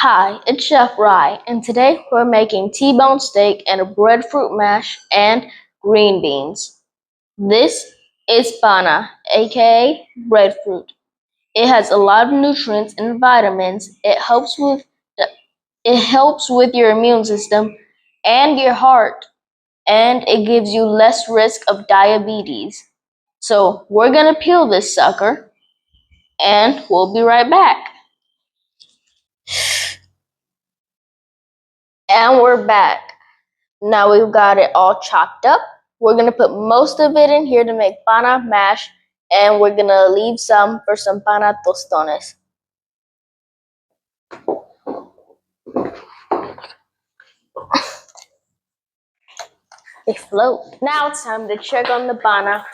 Hi, it's Chef Rye, and today we're making T-bone steak and a breadfruit mash and green beans. This is pana, aka breadfruit. It has a lot of nutrients and vitamins. It helps with your immune system and your heart, and it gives you less risk of diabetes. So we're gonna peel this sucker, and we'll be right back. And we're back. Now we've got it all chopped up. We're gonna put most of it in here to make pana mash, and we're gonna leave some for some pana tostones. They float. Now it's time to check on the pana.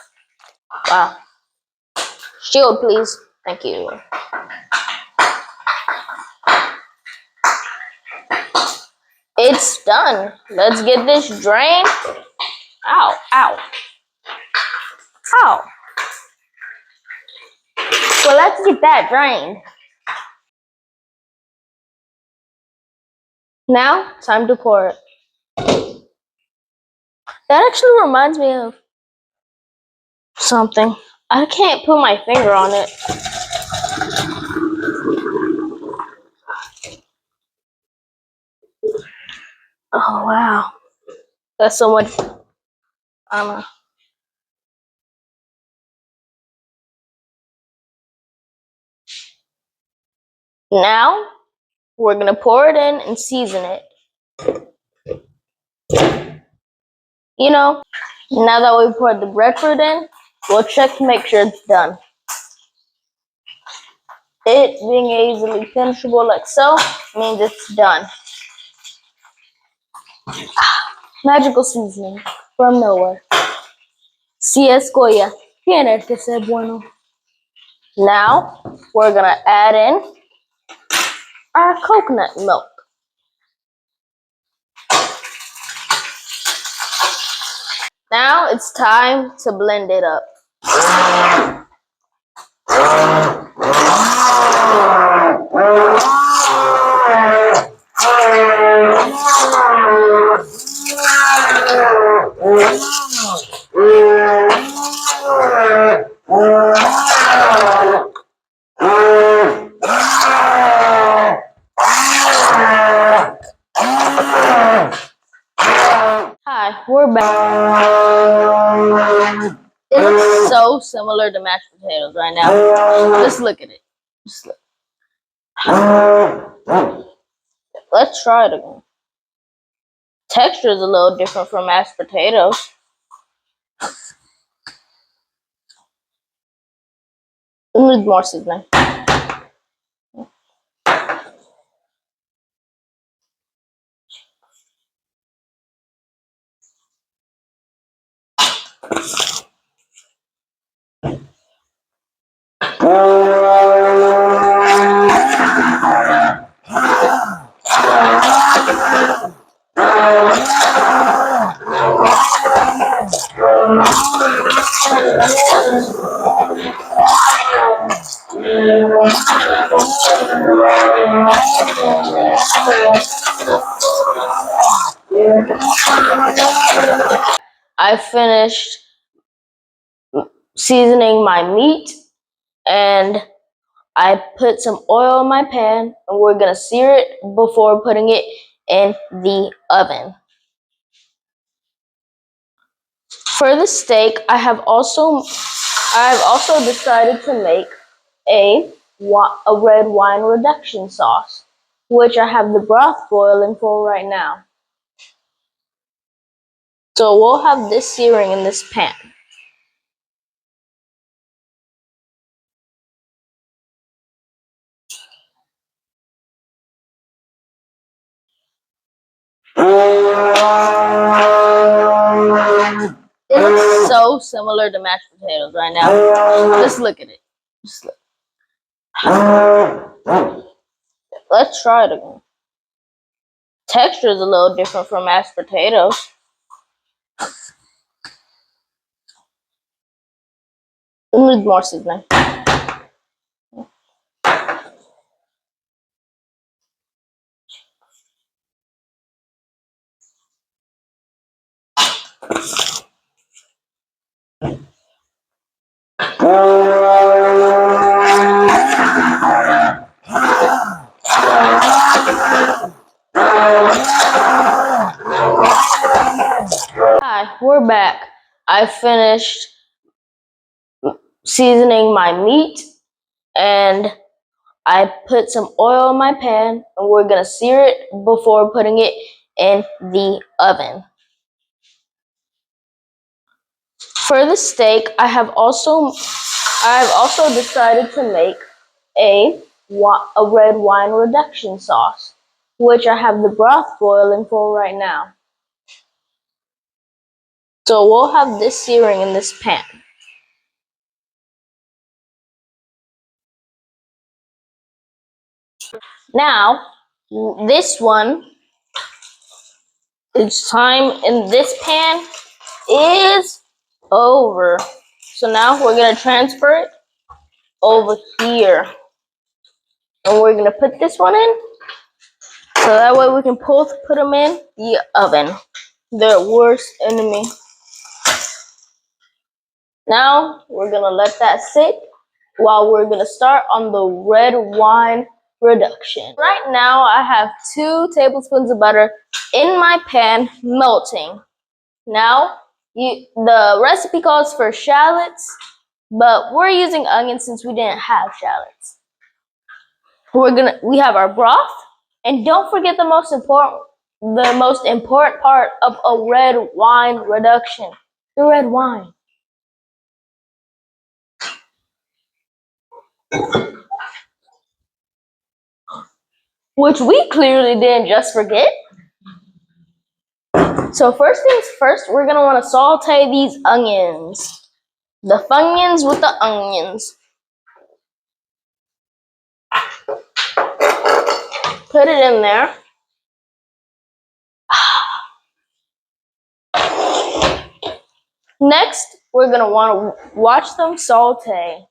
Wow. Shield, please. Thank you. It's done. Let's get this drained. Ow, ow, ow. Well, let's get that drained. Now, time to pour it. That actually reminds me of something. I can't put my finger on it. Oh, wow. That's so much. Now, we're gonna pour it in and season it. Now that we poured the breadfruit in, we'll check to make sure it's done. It being easily finishable like so means it's done. Magical seasoning from nowhere. Si es Goya, tiene que ser bueno. Now, we're gonna add in our coconut milk. Now it's time to blend it up. Hi, we're back. It looks so similar to mashed potatoes right now. Just look at it. Just look. Let's try it again. Texture is a little different from mashed potatoes. It needs more seasoning. I finished seasoning my meat, and I put some oil in my pan, and we're gonna sear it before putting it in the oven. For the steak, I've also decided to make a red wine reduction sauce, which I have the broth boiling for right now. So we'll have this searing in this pan. It looks so similar to mashed potatoes right now. Just look at it. Just look. Let's try it again. Texture is a little different from mashed potatoes. It needs more seasoning. we're back. I finished seasoning my meat and I put some oil in my pan and we're gonna sear it before putting it in the oven. For the steak, I've also decided to make a red wine reduction sauce, which I have the broth boiling for right now. So we'll have this searing in this pan. Now, this one, its time in this pan is over. So now we're gonna transfer it over here. And we're gonna put this one in, so that way we can both put them in the oven. Their worst enemy. Now we're gonna let that sit while we're gonna start on the red wine reduction. Right now I have 2 tablespoons of butter in my pan melting. Now the recipe calls for shallots, but we're using onions since we didn't have shallots. We have our broth, and don't forget the most important part of a red wine reduction, the red wine. Which we clearly didn't just forget. So first things first, we're gonna wanna saute these onions. The funyuns with the onions. Put it in there. Next, we're gonna wanna watch them saute.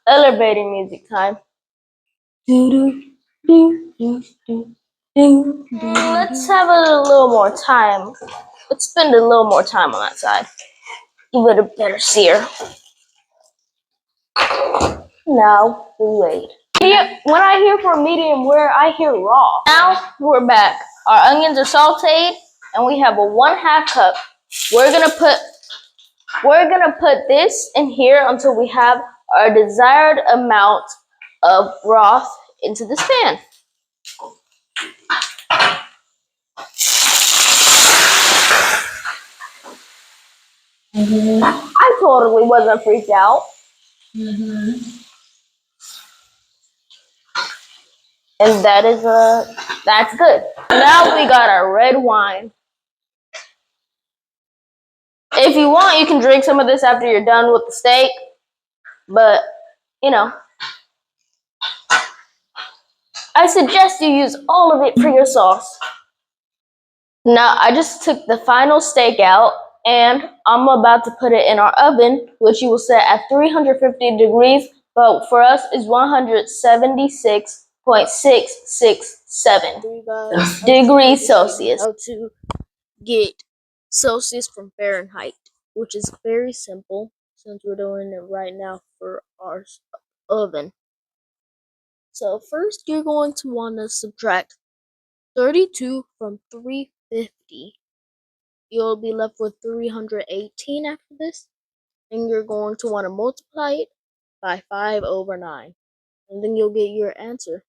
Elevator music time. Let's have a little more time. Let's spend a little more time on that side. Give it a better sear. Now we wait. When I hear for medium rare, I hear raw. Now we're back. Our onions are sauteed, and we have a 1/2 cup. We're gonna put this in here until we have our desired amount of broth into this pan. I totally wasn't freaked out. And that's good. Now we got our red wine. If you want, you can drink some of this after you're done with the steak, but I suggest you use all of it for your sauce. Now I just took the final steak out and I'm about to put it in our oven, which you will set at 350 degrees, but for us is 176.667 degrees Celsius. How to get Celsius from Fahrenheit, which is very simple since we're doing it right now for our oven. So first you're going to want to subtract 32 from 350. You'll be left with 318 after this, and you're going to want to multiply it by 5/9, and then you'll get your answer.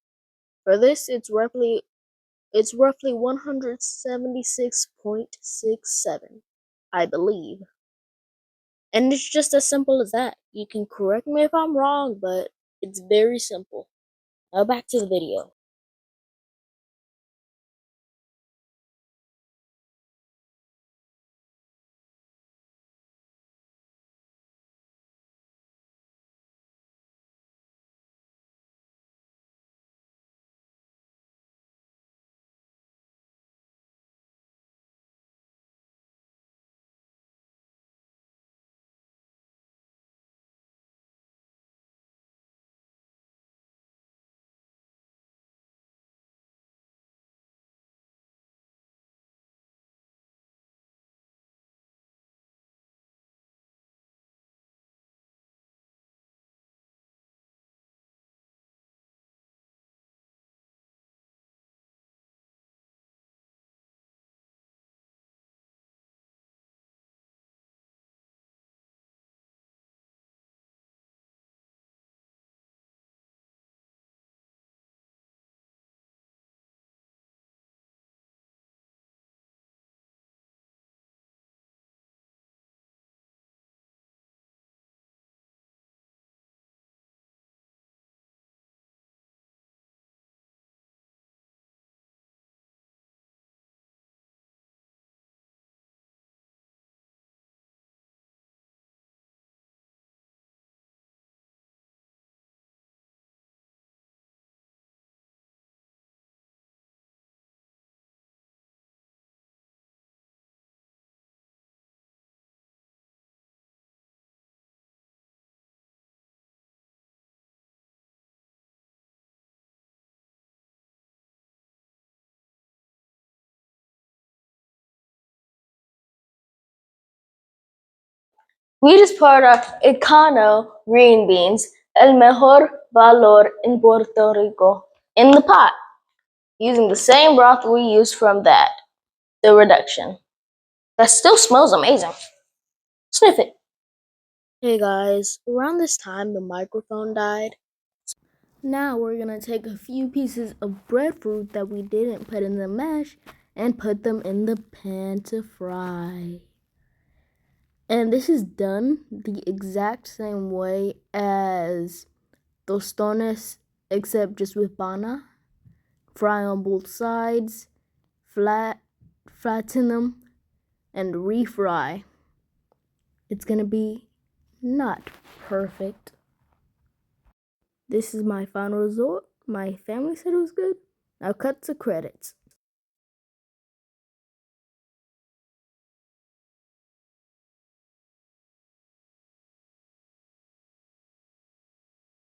For this, it's roughly 176.67, I believe. And it's just as simple as that. You can correct me if I'm wrong, but it's very simple. Now back to the video. We just poured our Econo green beans, El Mejor Valor in Puerto Rico, in the pot, using the same broth we used from the reduction. That still smells amazing. Sniff it. Hey guys, around this time the microphone died. Now we're gonna take a few pieces of breadfruit that we didn't put in the mash and put them in the pan to fry. And this is done the exact same way as tostones, except just with pana. Fry on both sides, flatten them, and refry. It's gonna be not perfect. This is my final result. My family said it was good. Now cut to credits.